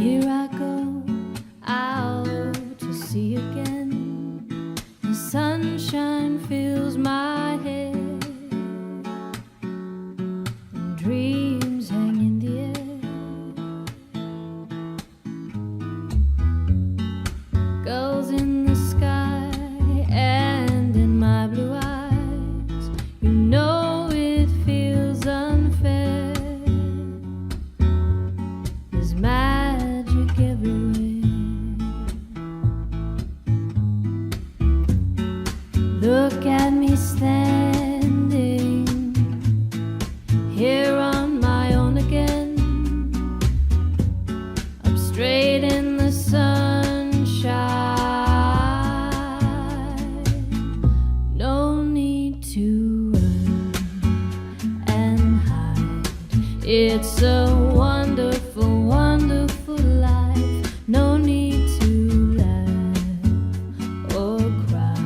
Here I go out to sea again. The sunshine fills my head, and dreams hang in the air. Gulls in the sky and in my blue eyes, you know it feels unfair. There's magic everywhere. Look at me standing here on my own again, up straight in the sunshine. No need to run and hide. It's a wonderful, wonderful life. No need to laugh or cry.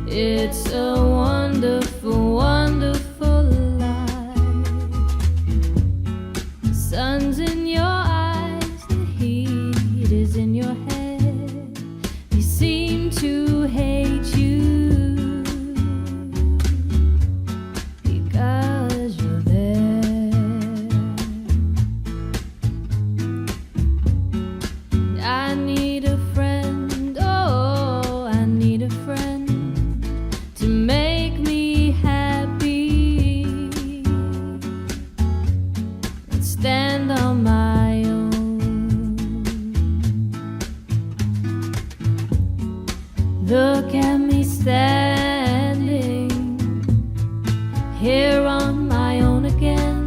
It's a wonderful, wonderful life. The sun's in your eyes, the heat is in your head. They seem to hate you because you're there. I need a friend, oh, I need a friend to make me happy and stand on my own. Look at me standing here on my own again,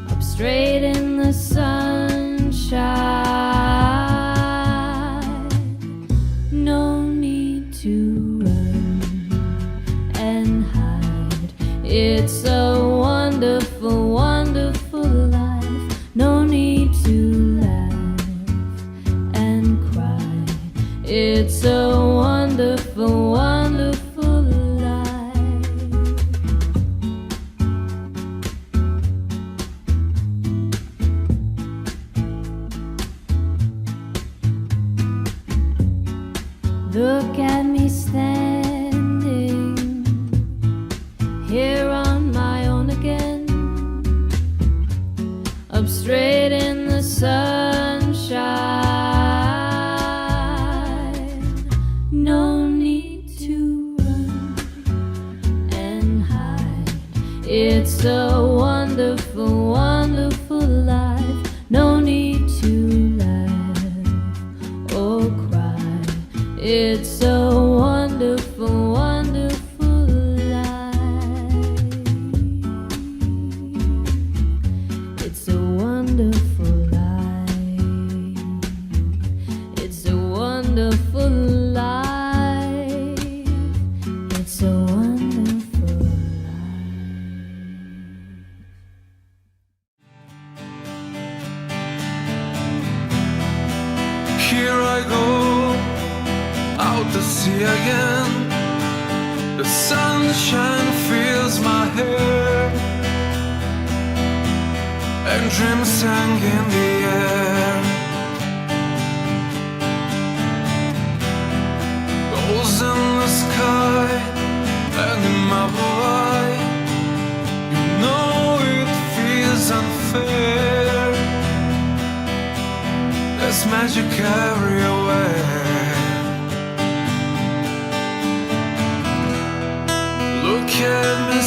up straight in the sunshine. No need to run and hide. It's a wonderful, wonderful life. No need to laugh and cry. It's a wonderful, wonderful life. Look at me standing here on my own again, up straight in the sunshine. No need to run and hide. It's a wonderful, wonderful life. No need to laugh or cry. It's a wonderful, wonderful life. It's a wonderful life. It's a wonderful life. It's a wonderful life. Here I go out to sea again. The sunshine fills my hair, and dreams hang in the air. Gulls in the sky and in my blue eye, you know it feels unfair. There's magic everywhere. Look at me